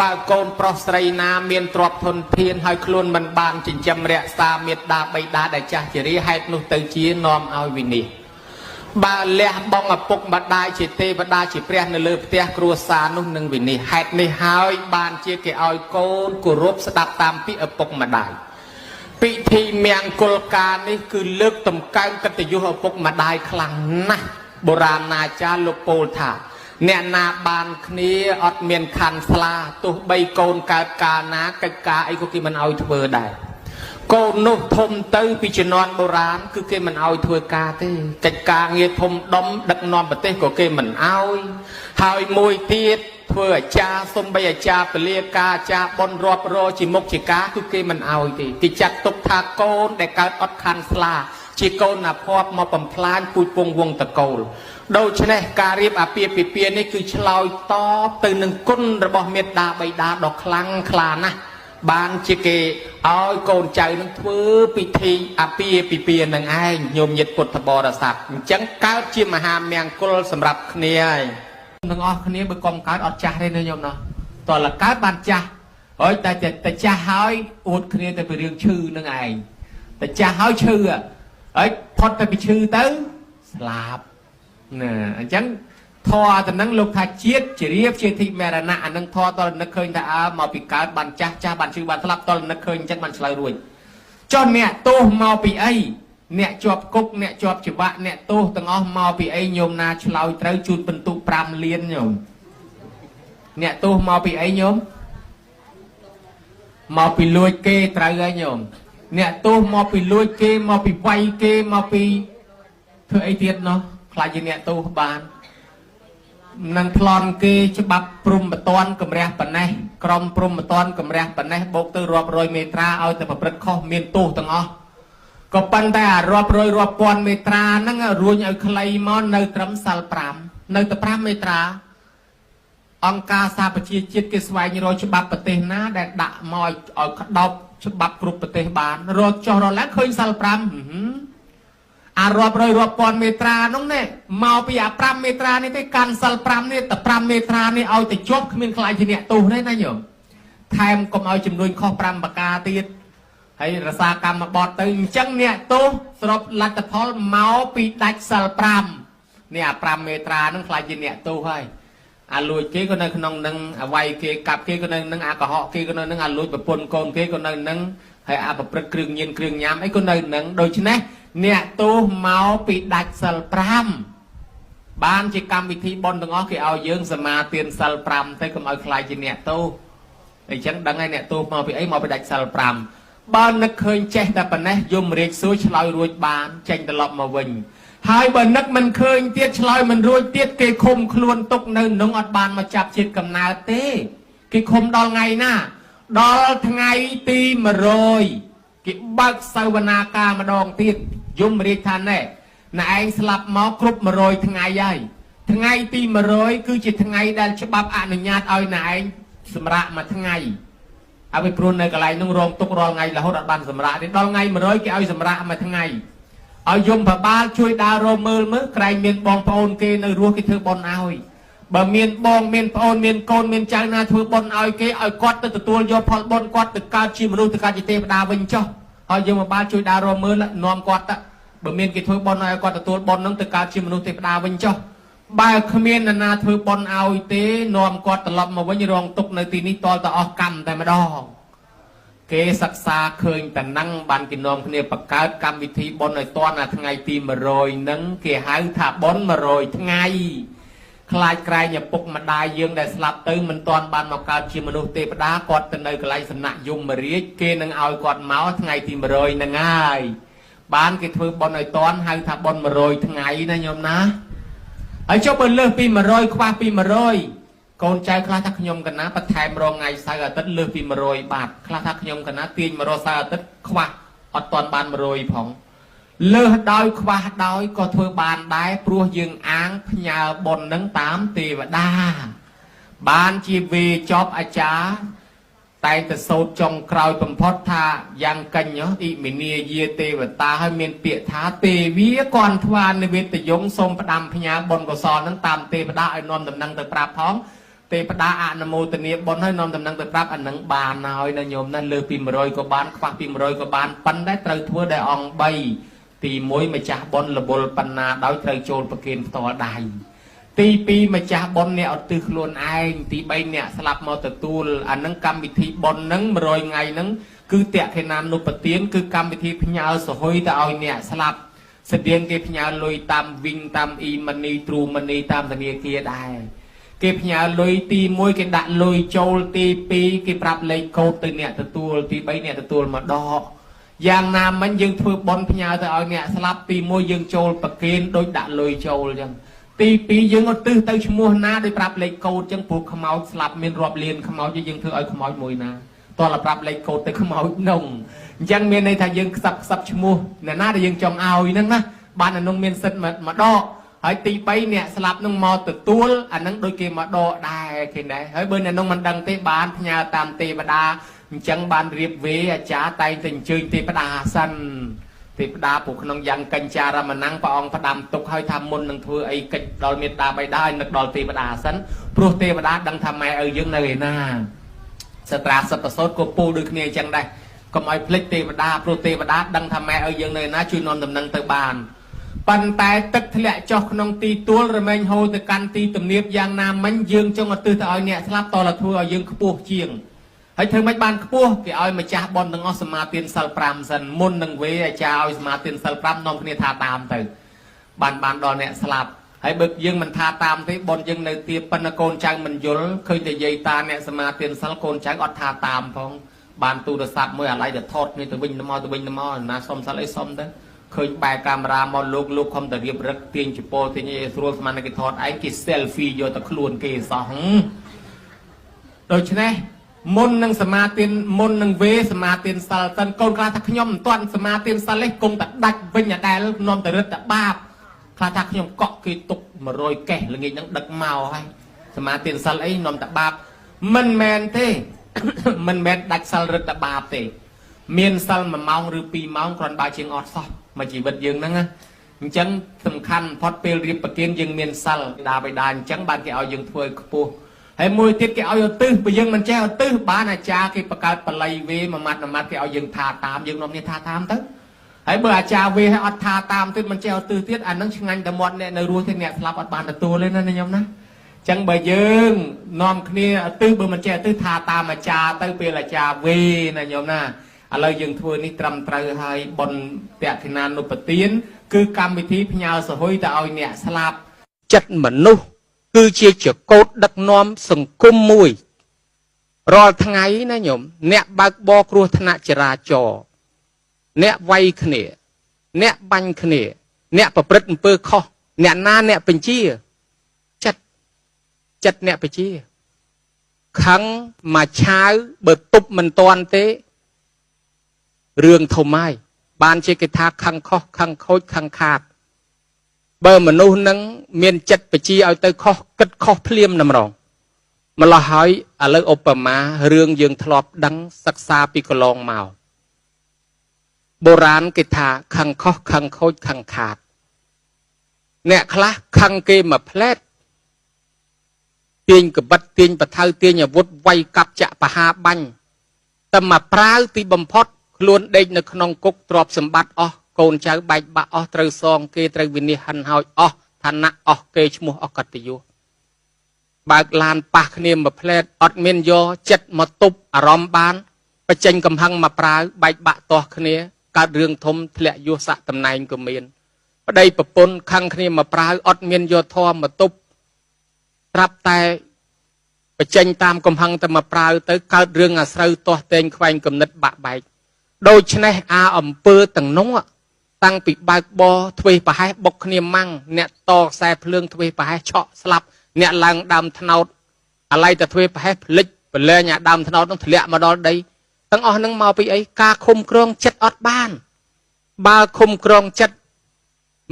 Speaker 3: បើកូនប្រុសស្រីណាមានទ្រព្យធនធានហើយខ្លួនមិនបានចិញ្ចឹមរក្សាមេត្តាបិតាដែលចាស់ជរាហេតុនោះទៅជានាំឲ្យវិនិច្ឆ័យបើលះបង់ឪពុកម្ដាយជាទេវតាជាព្រះនៅលើផ្ទះគ្រួសារនោះនឹងវិនិច្ឆ័យហេតុនេះហើយបានជាគេឲ្យកូនគោរពស្ដាប់តាមពាក្យឪពុកម្ដាយពិធីមង្គលការនេះគឺលើកតម្កើងកិត្តិយសឪពុកម្ដាយខ្លាំងណាស់បុរាណាចារ្យលោកពោលថាអ្នកណាបានគ្នាអត់មានខណ្ឌស្លាទោះបីកូនកើតកាលណាកិច្ចការអីក៏គេមិនឲ្យធ្វើដែរកូននោះធំទៅពីជំនាន់បុរាណគឺគេមិនឲ្យធ្វើការទេកិច្ចការងារធំដុំដឹកនាំប្រទេសក៏គេមិនឲ្យហើយមួយទៀតធ្វើអាចារ្យសំបីអាចារ្យពលាការអាចារ្យបនរាប់រជាមុខជាការគឺគេមិនឲ្យទេគេចាត់ទុកថាកូនដែលកើតអត់ខណ្ឌស្លាជាកូនអាភ័ព្វមកបំផ្លាញពូជពងវងតកូលដូច្នេះការរៀបអាពាហ៍ពិពាហ៍នេះគឺឆ្លើយតបទៅនឹងគុណរបស់មេត្តាបិតាដ៏ខ្លាំងក្លាណាស់បានជាគេឲ្យកូនចៅនឹងធ្វើពិធីអាពាហ៍ពិពាហ៍នឹងឯងញោមញាតិពុទ្ធបរិស័ទអញ្ចឹងកើតជាមហាមង្គលសម្រាប់គ្នាហើយទាំងអស់គ្នាបើកុំកើតអត់ចាស់ទេណាញោមណោះតើលកើតបានចាស់ហើយតែចាស់ហើយអួតគ្នាទៅពីរឿងឈឺនឹងឯងតែចាស់ហើយឈឺហើយផុតទៅពីឈឺទៅស្លាប់ណាអញ្ចឹងធរទៅនឹងលោកថាជាតិជ្រាបជាធិមរណៈអានឹងធរតលនឹកឃើញថាមកពីកើតបានចាស់បានឈឺបានស្លាប់តលនឹកឃើញអញ្ចឹងបានឆ្លើយរួចចុះអ្នកទោសមកពីអីអ្នកជាប់គុកអ្នកជាប់ច្បាក់អ្នកទោសទាំងអស់មកពីអីញោមណាឆ្លើយត្រូវជូនបន្ទុក5លានញោមអ្នកទោសមកពីអីញោមមកពីលួចគេត្រូវហើយញោមអ្នកទោសមកពីលួចគេមកពីវាយគេមកពីធ្វើអីទៀតណោះខ្លាចជាអ្នកទោសបាននឹងប្លន់គេច្បាប់ព្រំបតនកម្រះប៉ណេះក្រមព្រំបតនកម្រះប៉ណេះបូកទៅរាប់រយមេត្រាឲ្យតែប្រព្រឹត្តខុសមានទោសទាំងអស់ក៏ប៉ុន្តែរាប់រយរាប់ពាន់មេត្រាហ្នឹងរួញឲ្យខ្លីមកនៅត្រឹមសាល់5នៅតែ5មេត្រាអង្គការសហប្រជាជាតិគេស្វែងរកច្បាប់ប្រទេសណាដែលដាក់មកឲ្យក្តោបច្បាប់គ្រប់ប្រទេសបានរកចុះរឡើងឃើញសាល់5អារាប់រយរាប់ពាន់មេត្រានោះនេះមកពីអា5មេត្រានេះទេកាន់សាល់5នេះតែ5មេត្រានេះឲ្យតែជាប់គ្មានខ្លាចជាអ្នកទោសទេណាញោមថែមកុំឲ្យចំនួនខុស5ប្រការទៀតហើយរសាកម្មបត្តិទៅអញ្ចឹងអ្នកទោសស្របលទ្ធផលមកពីដាច់សាល់5នេះអា5មេត្រានឹងខ្លាចជាអ្នកទោសហើយអាលួចគេក៏នៅក្នុងនឹងអាវាយគេកាប់គេក៏នៅនឹងអាកុហកគេក៏នៅនឹងអាលួចប្រពន្ធកូនគេក៏នៅនឹងហើយអាប្រព្រឹត្តគ្រឿងញៀនគ្រឿងញ៉ាំអីក៏នៅនឹងដូច្នេះអ្នកទោសមកពីដាច់សិល5បានជាកម្មវិធីបុណ្យទាំងអស់គេឲ្យយើងសមាទានសិល5ទៅកុំឲ្យខ្លាចជាអ្នកទោសអញ្ចឹងដឹងហើយអ្នកទោសមកពីអីមកពីដាច់សិល5បើនឹកឃើញចេះតែប៉ុណ្ណេះយមរាជសួរឆ្លើយរួចបានចេញត្រឡប់មកវិញហើយបើនឹកមិនឃើញទៀតឆ្លើយមិនរួចទៀតគេឃុំខ្លួនទុកនៅនឹងអត់បានមកចាប់ជាតិកំណើតទេគេឃុំដល់ថ្ងៃណាដល់ថ្ងៃទី100គេបើកសវនាការម្ដងទៀតយមរាជថាណែឯងស្លាប់មកគ្រប់100ថ្ងៃហើយថ្ងៃទី100គឺជាថ្ងៃដែលច្បាប់អនុញ្ញាតឲ្យឯងសម្រាកមួយថ្ងៃឲ្យព្រោះនៅកន្លែងនោះរងទុករាល់ថ្ងៃរហូតអត់បានសម្រាកទេដល់ថ្ងៃ100គេឲ្យសម្រាកមួយថ្ងៃឲ្យយមប្របាលជួយដើររមើលមើលក្រែងមានបងប្អូនគេនៅរស់គេធ្វើបុណ្យឲ្យបើមានបងមានប្អូនមានកូនមានចៅណាធ្វើបុណ្យឲ្យគេឲ្យគាត់ទៅទទួលយកផលបុណ្យគាត់ទៅកើតជាមនុស្សទៅកើតជាទេវតាវិញចុះហើយយើងមកបាលជួយដើររមើលនាំគាត់ទៅបើមានគេធ្វើបុណ្យឲ្យគាត់ទទួលបុណ្យនឹងទៅកើតជាមនុស្សទេវតាវិញចុះបើគ្មាននរណាធ្វើបុណ្យឲ្យទេនាំគាត់ត្រឡប់មកវិញរងទុកនៅទីនេះតលតអស់កម្មតែម្ដងគេសិក្សាឃើញតែនឹងបានគេនាំគ្នាបង្កើតកម្មវិធីបុណ្យឲ្យតាន់អាថ្ងៃទី100នឹងគេហៅថាបុណ្យ100ថ្ងៃខ្លាចក្រែងឪពុកម្ដាយយើងដែលស្លាប់ទៅមិនតាន់បានមកកើតជាមនុស្សទេវតាគាត់ទៅនៅកន្លែងសំណាក់យមរាជគេនឹងឲ្យគាត់មកថ្ងៃទី100នឹងហើយបានគេធ្វើបុណ្យឲ្យតាន់ហៅថាបុណ្យ100ថ្ងៃណាញោមណាហើយចុះបើលើសពី100ខ្វះពី100កូនចៅខ្លះថាខ្ញុំកណាបន្ថែមរងថ្ងៃសៅរ៍អាទិត្យលើសពី100បាតខ្លះថាខ្ញុំកណាទាញមករកសៅរ៍អាទិត្យខ្វះអត់តាន់បាន100ផង លើសដោយខ្វះដោយក៏ធ្វើបានដែរព្រោះយើងអាងផ្ញើបុណ្យនឹងតាមទេវតាបានជាវេចប់អាចារ្យតែទៅសូត្រចុងក្រោយបំផុតថាយ៉ាងកញ្ញអ៊ីមីនីយាទេវតាហើយមានពាក្យថាទេវាគន់ថ្វានិវេតយងសូមផ្ដាំផ្ញើបុណ្យកុសលនឹងតាមទេវតាឲ្យនាំដំណឹងទៅប្រាប់ផងទេវតាអនុមោទនាបុណ្យហើយនាំដំណឹងទៅប្រាប់អានឹងបានហើយណាញោមណាលើពី100ក៏បានខ្វះពី100ក៏បានប៉ុន្តែត្រូវធ្វើដោយអង្គ3ទី1ម្ចាស់បុណ្យលបុលបណ្ណាដោយត្រូវចូលប្រគិនផ្ទាល់ដៃទី2ម្ចាស់បុណ្យអ្នកឧទ្ទិសខ្លួនឯងទី3អ្នកស្លាប់មកទទួលអានឹងកម្មវិធីបុណ្យនឹង100ថ្ងៃនឹងគឺតេខេណានុបទានគឺកម្មវិធីផ្ញើសហុយទៅឲ្យអ្នកស្លាប់ស្តៀងគេផ្ញើលុយតាមវិញតាមអ៊ីម៉ានីទ្រូម៉ានីតាមធនាគារដែរគេផ្ញើលុយទី1គេដាក់លុយចូលទី2គេប្រាប់លេខកូដទៅអ្នកទទួលទី3អ្នកទទួលមកដកយ៉ាងណាមិញយើងធ្វើបុណ្យផ្ញើទៅឲ្យអ្នកស្លាប់ទី1យើងចូលប្រគេនដូចដាក់លុយចូលអញ្ចឹងទី2យើងឧទ្ទិសទៅឈ្មោះណាដោយប្រាប់លេខកូដអញ្ចឹងព្រោះខ្មោចស្លាប់មានរាប់លានខ្មោចយើងធ្វើឲ្យខ្មោចមួយណាតោះប្រាប់លេខកូដទៅខ្មោចនោះអញ្ចឹងមានន័យថាយើងខ្សឹបឈ្មោះអ្នកណាដែលយើងចង់ឲ្យហ្នឹងណាបានអានោះមានសិទ្ធិមកដកហើយទី3អ្នកស្លាប់នឹងមកទទួលអានឹងដូចគេមកដកដែរឃើញដែរហើយបើអ្នកនោះមិនដឹងទេបានផ្ញើតាមទេវតាអញ្ចឹងបានរៀបវេអាចារ្យតែងតែអញ្ជើញទេវតាសិនទេវតាពួកក្នុងយ៉ាងកញ្ចារមណង្គព្រះអង្គផ្ដាំទុកឲ្យថាមុននឹងធ្វើអីកិច្ចដល់មេត្តាបិតាឲ្យនឹកដល់ទេវតាសិនព្រោះទេវតាដឹងថាម៉ែឪយើងនៅឯណាសត្រាសិទ្ធិសោតក៏ពូដូចគ្នាអញ្ចឹងដែរកុំឲ្យភ្លេចទេវតាព្រោះទេវតាដឹងថាម៉ែឪយើងនៅឯណាជួយនាំដំណឹងទៅបានប៉ុន្តែទឹកធ្លាក់ចុះក្នុងទីទួលរមែងហូរទៅកាន់ទីទំនាបយ៉ាងណាមិញយើងចង់ឧទ្ទិសទៅឲ្យអ្នកស្លាប់តតែធ្វើឲ្យយើងខ្ពស់ជាងហើយធ្វើមិនបានខ្ពស់គេឲ្យម្ចាស់បុណ្យទាំងអស់សមាទានសិល5សិនមុននឹងវេអាចារ្យឲ្យសមាទានសិល5នាំគ្នាថាតាមទៅបានដល់អ្នកស្លាប់ហើយបើយើងមិនថាតាមទេបុណ្យយើងនៅទីប៉ុន្តែកូនចៅមិនយល់ឃើញតែយាយតាអ្នកសមាទានសិលកូនចៅអត់ថាតាមផងបានទូរស័ព្ទមួយអាឡ័យទៅថតគ្នាទៅវិញទៅមកណាសុំសិលអីសុំទៅឃើញបែរកាមេរ៉ាមកលោកខំតែរៀបរឹកទាញចពោទាញអីស្រួលស្មានគេថតឯងគេ selfie យកតែខ្លួនគេសោះដូច្នេះមុននឹងសមាទានមុននឹងវេសមាទានសិលសិនកូនខ្លះថាខ្ញុំមិនទាន់សមាទានសិលទេគង់តែដាច់វិញអាដែលនាំតែរឹតតែបាបខ្លះថាខ្ញុំកក់គេទុក100កេះល្ងាចហ្នឹងដឹកមកហើយសមាទានសិលអីនាំតែបាបមិនមែនទេមិនមែនដាច់សិលរឹតតែបាបទេមានសិល1ម៉ោងឬ2ម៉ោងគ្រាន់បើជាងអត់សោះមកជីវិតយើងហ្នឹងណាអញ្ចឹងសំខាន់ផុតពេលរៀបប្រគិនយើងមានសិលដាបិតាអញ្ចឹងបានគេឲ្យយើងធ្វើខ្ពស់ហើយមួយទៀតគេឲ្យឧទ្ទិសបើយើងមិនចេះឧទ្ទិសបានអាចារ្យគេបង្កើតបល័យវេមួយម៉ាត់គេឲ្យយើងថាតាមយើងនាំគ្នាថាតាមទៅហើយបើអាចារ្យវេឲ្យអត់ថាតាមទៀតមិនចេះឧទ្ទិសទៀតអានឹងឆ្ងាញ់តែមាត់អ្នកនៅរស់ទៀតអ្នកស្លាប់អត់បានទទួលទេណាញោមណាអញ្ចឹងបើយើងនាំគ្នាឧទ្ទិសបើមិនចេះឧទ្ទិសថាតាមអាចារ្យទៅពេលអាចារ្យវេណាញោមណាឥឡូវយើងធ្វើនេះត្រឹមត្រូវហើយបុណ្យតេខេណានុបទានគឺកម្មវិធីផ្ញើសហុយទៅឲ្យអ្នកស្លាប់ចិត្តមនុស្សគឺជាចកោតដឹកនាំសង្គមមួយរាល់ថ្ងៃណាញោមអ្នកបើកបរគ្រោះថ្នាក់ចរាចរណ៍អ្នកវាយគ្នាអ្នកបាញ់គ្នាអ្នកប្រព្រឹត្តអំពើខុសអ្នកណាអ្នកបញ្ជាចិត្តអ្នកបញ្ជាខឹងមកឆាវបើទប់មិនតាន់ទេរឿងធំហើយបានជាគេថាខឹងខុសខឹងខូចខឹងខាតបើមនុស្សនឹងមានចិត្តបជាឲ្យទៅខុសគិតខុសភ្លាមតែម្ដងម្ល៉េះហើយឥឡូវឧបមារឿងយើងធ្លាប់ដឹងសិក្សាពីកន្លងមកបុរាណគេថាខឹងខុសខឹងខូចខឹងខាតអ្នកខ្លះខឹងគេមកផ្លែតទាញកបិតទាញបថៅទាញអាវុធវាយកាប់ចាក់បហាបាញ់តែមកប្រាវទីបំផុតខ្លួនដេកនៅក្នុងគុកទ្រព្យសម្បត្តិអស់កូនចៅបែកបាក់អស់ត្រូវសងគេត្រូវវិនិច្ឆ័យហិនហោចអស់ឋានៈអស់គេឈ្មោះអកតញ្ញូបើកឡានប៉ះគ្នាមួយផ្លែតអត់មានយកចិត្តមកទប់អារម្មណ៍បានបញ្ចេញកំហឹងមកប្រាវបែកបាក់ទាស់គ្នាកើតរឿងធំធ្លាក់យោស័កតំណែងក៏មានប្តីប្រពន្ធខឹងគ្នាមកប្រាវអត់មានយកធម៌មកទប់ត្រាប់តែបញ្ចេញតាមកំហឹងទៅមកប្រាវទៅកើតរឿងអាស្រូវទាស់តែងខ្វែងគំនិតបាក់បែកដូច្នេះអំពើទាំងនោះតាំងពីបើកបរទ្វេប្រហែសបុកគ្នាម៉ាំងអ្នកតខ្សែភ្លើងទ្វេប្រហែសឆក់ស្លាប់អ្នកឡើងដើមថ្នោតអាឡ័យតែទ្វេប្រហែសភ្លេចប្រឡែងអាដើមថ្នោតនោះធ្លាក់មកដល់ដីទាំងអស់នឹងមកពីអីការឃុំគ្រងចិត្តអត់បាន បើឃុំក្រងចិត្ត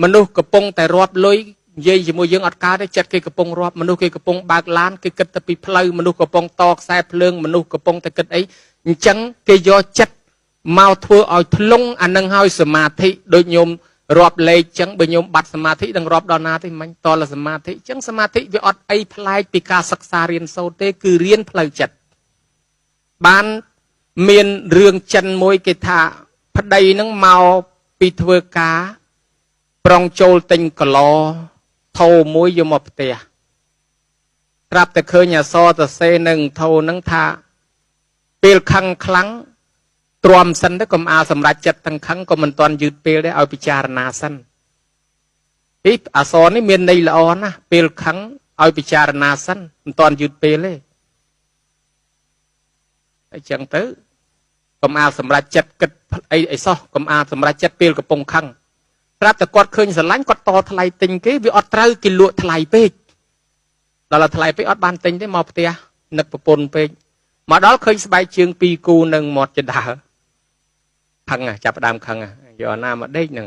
Speaker 3: មនុស្សកំពុងតែរាប់លុយនិយាយជាមួយយើងអត់កើតទេចិត្តគេកំពុងរាប់មនុស្សគេកំពុងបើកឡានគេគិតតែពីផ្លូវមនុស្សកំពុងតខ្សែភ្លើងមនុស្សកំពុងតែគិតអីអញ្ចឹងគេយកចិត្តមកធ្វើឲ្យធ្លុងអានឹងឲ្យសមាធិដូចញោមរាប់លេខអញ្ចឹងបើញោមបាត់សមាធិនឹងរាប់ដល់ណាទេមិនតលសមាធិអញ្ចឹងសមាធិវាអត់អីប្លែកពីការសិក្សារៀនសូត្រទេគឺរៀនផ្លូវចិត្តបានមានរឿងចិនមួយគេថាប្តីនឹងមកពីធ្វើការប្រងចូលទិញកឡថោមួយយកមកផ្ទះត្រាប់តែឃើញអសរតសេនឹងថោនឹងថាពេលខឹងខ្លាំងទ្រាំសិនទៅកុំអាសម្រាប់ចិត្តទាំងខឹងក៏មិនទាន់យឺតពេលដែរឲ្យពិចារណាសិនពីអសរនេះមានន័យល្អណាស់ពេលខឹងឲ្យពិចារណាសិនមិនទាន់យឺតពេលទេអញ្ចឹងទៅកុំអាសម្រាប់ចិត្តគិតអីសោះកុំអាសម្រាប់ចិត្តពេលកំពុងខឹងប្រាប់តែគាត់ឃើញស្រឡាញ់គាត់តថ្លៃទិញគេវាអត់ត្រូវគេលក់ថ្លៃពេកដល់ថ្លៃពេកអត់បានទិញទេមកផ្ទះនឹកប្រពន្ធពេកមកដល់ឃើញស្បែកជើងពីរគូនឹងមាត់ចដើខឹងចាប់ផ្ដើមខឹងយកណាមកដេកហ្នឹង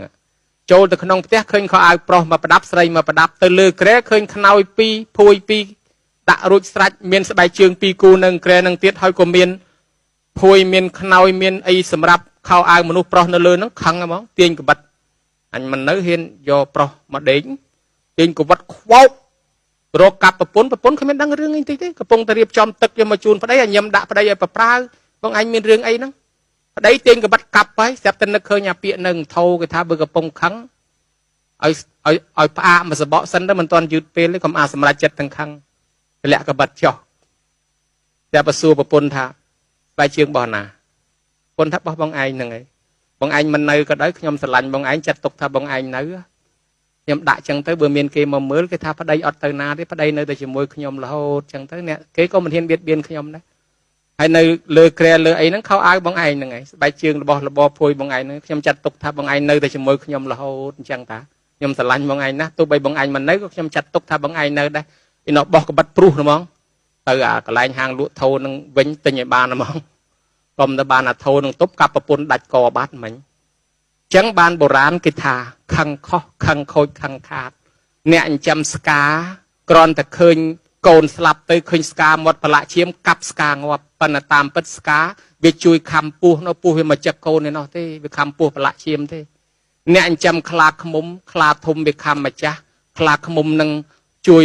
Speaker 3: ចូលទៅក្នុងផ្ទះឃើញខោអាវប្រុសមកប្រដាប់ស្រីមកប្រដាប់ទៅលើក្រែឃើញខ្នើយពីរភួយពីរដាក់រួចស្រេចមានស្បែកជើងពីរគូនឹងក្រែនឹងទៀតហើយក៏មានភួយមានខ្នើយមានអីសម្រាប់ខោអាវមនុស្សប្រុសនៅលើហ្នឹងខឹងហ្មងទាញកបិតអញមិននៅហ៊ានយកប្រុសមកដេកទាញកវិតខ្វោករកកាប់ប្រពន្ធគ្មានដឹងរឿងអីតិចទេកំពុងតែរៀបចំទឹកយកមកជូនប្តីឲ្យញឹមដាក់ប្តីឲ្យប្រប្រើបងអញមានរឿងអីហ្នឹងប្តីទាញកបិតកាប់ហើយស្រាប់តែនឹកឃើញអាពាកនឹងថោគេថាបើកំពុងខឹងឲ្យផ្អាកមកសបកសិនទៅមិនទាន់យឺតពេលទេកុំអាសម្រាប់ចិត្តទាំងខឹងទម្លាក់កបិតចុះតែបសួរប្រពន្ធថាស្បែកជើងរបស់ណាប្រពន្ធថារបស់បងឯងហ្នឹងឯងបងឯងមិននៅក៏ដោយខ្ញុំស្រឡាញ់បងឯងចាត់ទុកថាបងឯងនៅខ្ញុំដាក់ចឹងទៅបើមានគេមកមើលគេថាប្តីអត់ទៅណាទេប្តីនៅតែជាមួយខ្ញុំរហូតចឹងទៅអ្នកគេក៏មិនហ៊ានបៀតបៀនខ្ញុំដែរហើយនៅលើក្រែលើអីហ្នឹងខោអាវបងឯងហ្នឹងឯងស្បែកជើងរបស់របរភួយបងឯងហ្នឹងខ្ញុំចាត់ទុកថាបងឯងនៅតែជាមួយខ្ញុំរហូតអញ្ចឹងតាខ្ញុំស្រឡាញ់បងឯងណាទោះបីបងឯងមិននៅក៏ខ្ញុំចាត់ទុកថាបងឯងនៅដែរឯនោះបោះកបិតព្រុសហ្មងទៅអាកន្លែងហាងលក់ថោហ្នឹងវិញទិញឲ្យបានហ្មងកុំទៅបានអាថោនឹងទប់កាប់ប្រពន្ធដាច់កបាត់មិញចឹងបានបុរាណគេថាខឹងខុសខឹងខូចខឹងខាតអ្នកចិញ្ចឹមស្កាគ្រាន់តែឃើញកូនស្លាប់ទៅឃើញស្កាមាត់ប្រឡាក់ឈាមកាប់ស្កាងាប់ប៉ុន្តែតាមពិតស្កាវាជួយខំពោះនៅពោះវាមកចឹកកូនឯនោះទេវាខំពោះប្រឡាក់ឈាមទេអ្នកចិញ្ចឹមខ្លាឃ្មុំខ្លាធំវាខំម្ចាស់ខ្លាឃ្មុំនឹងជួ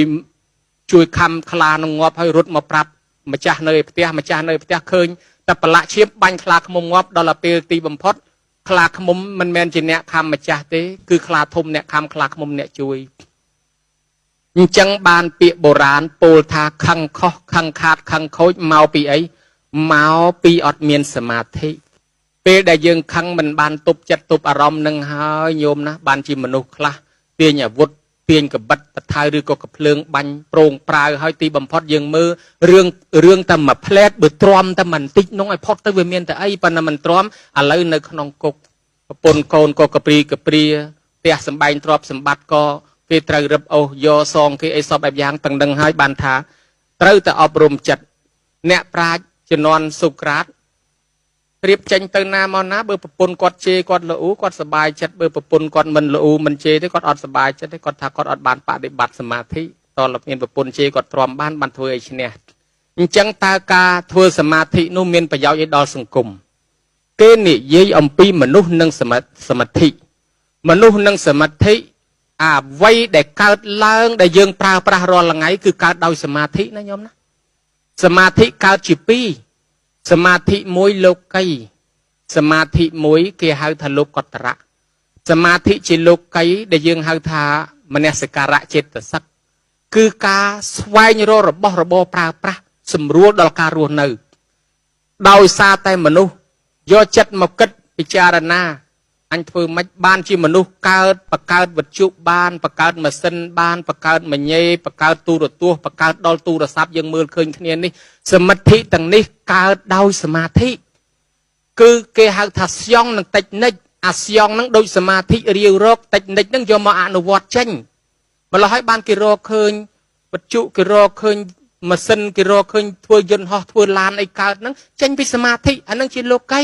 Speaker 3: យខំខ្លានឹងងាប់ហើយរត់មកប្រាប់ម្ចាស់នៅផ្ទះម្ចាស់នៅផ្ទះឃើញតែប្រឡាក់ឈាមបាញ់ខ្លាឃ្មុំងាប់ដល់ពេលទីបំផុតខ្លាឃ្មុំមិនមែនជាអ្នកខំម្ចាស់ទេគឺខ្លាធំអ្នកខំខ្លាឃ្មុំអ្នកជួយអញ្ចឹងបានពាក្យបុរាណពោលថាខឹងខុសខឹងខាតខឹងខូចមកពីអីមកពីអត់មានសមាធិពេលដែលយើងខឹងមិនបានទប់ចិត្តទប់អារម្មណ៍នឹងហើយញោមណាបានជាមនុស្សខ្លះទាញអាវុធទាញកបិតតថៅឬក៏កភ្លើងបាញ់ប្រងប្រាវហើយទីបំផុតយើងមើលរឿងតែមួយផ្លែតបើទ្រាំតែមិនតិចនោះឲ្យផុតទៅវាមានតែអីប៉ុន្តែមិនទ្រាំឥឡូវនៅក្នុងគុកប្រពន្ធកូនក៏កព្រាផ្ទះសម្បែងទ្រព្យសម្បត្តិក៏គេត្រូវរឹបអូសយកសងគេអីសពបែបយ៉ាងទាំងនឹងហើយបានថាត្រូវតែអប់រំចិត្តអ្នកប្រាជ្ញជំនាន់សូក្រាតរៀបចេញទៅណាមកណាបើប្រពន្ធគាត់ជេរគាត់ល្អូគាត់សប្បាយចិត្តបើប្រពន្ធគាត់មិនល្អូមិនជេរទេគាត់អត់សប្បាយចិត្តទេគាត់ថាគាត់អត់បានបដិបត្តិសមាធិតលមានប្រពន្ធជេរគាត់ទ្រាំបានធ្វើឲ្យឈ្នះអញ្ចឹងតើការធ្វើសមាធិនោះមានប្រយោជន៍ឲ្យដល់សង្គមគេនិយាយអំពីមនុស្សនិងសមាធិមនុស្សនិងសមាធិអ្វីដែលកើតឡើងដែលយើងប្រើប្រាស់រាល់ថ្ងៃគឺកើតដោយសមាធិណាញោមណាសមាធិកើតជាពីរសមាធិមួយលោកីសមាធិមួយគេហៅថាលោកតរៈសមាធិជាលោកីដែលយើងហៅថាមនសិការៈចេតសិកគឺការស្វែងរករបស់របរប្រើប្រាស់សម្រួលដល់ការរស់នៅដោយសារតែមនុស្សយកចិត្តមកគិតពិចារណាអញធ្វើមិនបានជាមនុស្សបង្កើតវិទ្យុបានបង្កើតម៉ាស៊ីនបានបង្កើតមញេបង្កើតទូរទស្សន៍បង្កើតដល់ទូរស័ព្ទយើងមើលឃើញគ្នានេះសមាធិទាំងនេះកើតដោយសមាធិគឺគេហៅថាស្យងនឹងតិចនិចអាស្យងនឹងដូចសមាធិរាវរកតិចនិចនឹងយកមកអនុវត្តចេញម្ល៉េះហើយបានគេរកឃើញវិទ្យុគេរកឃើញម៉ាស៊ីនគេរកឃើញធ្វើយន្តហោះធ្វើឡានអីកើតហ្នឹងចេញពីសមាធិអានឹងជាលោកី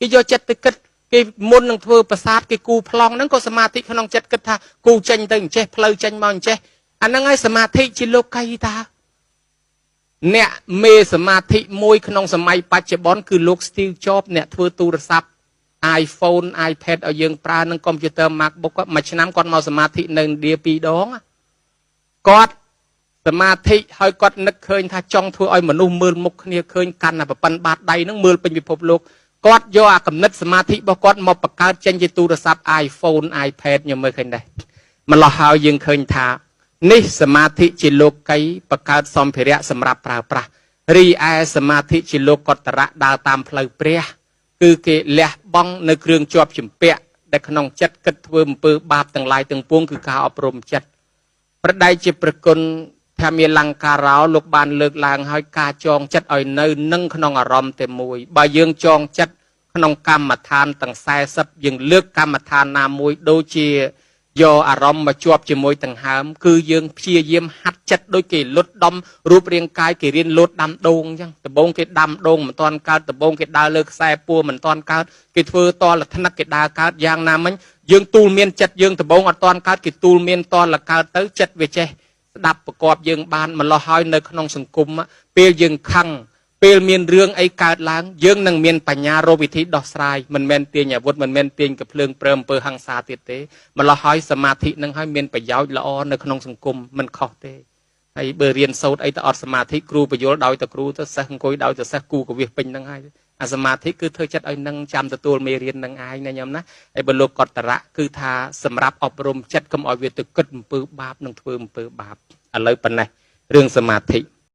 Speaker 3: គេយកចិត្តទៅគិត គេមុននឹងធ្វើប្រាសាទគេគូប្លង់ហ្នឹងក៏សមាធិក្នុងចិត្តគិតថាគូចេញទៅអញ្ចេះផ្លូវចេញមកអញ្ចេះអាហ្នឹងហើយសមាធិជាលោកីតាអ្នកមេសមាធិមួយក្នុងសម័យបច្ចុប្បន្នគឺលោក Steve Jobs អ្នកធ្វើទូរស័ព្ទ iPhone iPad ឲ្យយើងប្រើនឹងកុំព្យូទ័រ MacBook មួយឆ្នាំគាត់មកសមាធិនៅឥណ្ឌា2 ដងគាត់សមាធិហើយគាត់នឹកឃើញថាចង់ធ្វើឲ្យមនុស្សមើលមុខគ្នាឃើញកាន់តែប្រព័ន្ធបាតដៃនឹងមើលពេញពិភពលោកគាត់យកអាកំណត់សមាធិរបស់គាត់មកបង្កើតចេញជាទូរស័ព្ទ iPhone iPad ខ្ញុំមើលឃើញដែរម្ល៉េះហើយយើងឃើញថានេះសមាធិជាលោកីបង្កើតសម្ភារៈសម្រាប់ប្រើប្រាស់រីឯសមាធិជាលោកកតរៈដើរតាមផ្លូវព្រះគឺគេលះបង់នៅគ្រឿងជាប់ជំពាក់ដែលក្នុងចិត្តគិតធ្វើអំពើបាបទាំងឡាយទាំងពួងគឺការអប់រំចិត្តប្រដៅជាប្រគុណថាមានលង្ការោលោកបានលើកឡើងហើយការចងចិត្តឲ្យនៅនឹងក្នុងអារម្មណ៍តែមួយបើយើងចងចិត្តក្នុងកម្មដ្ឋានទាំង40យើងលើកកម្មដ្ឋានណាមួយដូចជាយកអារម្មណ៍មកជាប់ជាមួយដង្ហើមគឺយើងព្យាយាមហាត់ចិត្តដូចគេលុតដំរូបរាងកាយគេរៀនលោតដាំដូងអញ្ចឹងដំបងគេដាំដូងមិនទាន់កើតដំបងគេដើរលើខ្សែពួរមិនទាន់កើតគេធ្វើតលថ្នាក់គេដើរកើតយ៉ាងណាមិញយើងទូលមានចិត្តយើងដំបងអត់ទាន់កើតគេទូលមានតលកើតទៅចិត្តវាចេះស្ដាប់ប្រកបយើងបានម្លោះហើយនៅក្នុងសង្គមពេលយើងខឹងពេលមានរឿងអីកើតឡើងយើងនឹងមានបញ្ញារកវិធីដោះស្រាយមិនមែនទាញអាវុធមិនមែនទាញកភ្លើងព្រើមអំពើហិង្សាទៀតទេម្លោះហើយសមាធិនឹងហើយមានប្រយោជន៍ល្អនៅក្នុងសង្គមមិនខុសទេហើយបើរៀនសូត្រអីទៅអត់សមាធិគ្រូបញ្យល់ដោយតែគ្រូទៅសិស្សអង្គុយដោយតែសិស្សគូកវិសពេញហ្នឹងហើយអាសមាធិគឺធ្វើចិត្តឲ្យនឹងចាំទទួលមេរៀននឹងឯងណាញោមណាហើយបើលោកកតរៈគឺថាសម្រាប់អប់រំចិត្តកុំឲ្យវាទៅគិតអំពើបាបនិងធ្វើអំពើបាបឥឡូវប៉ុណ្ណេះរឿងសមាធិ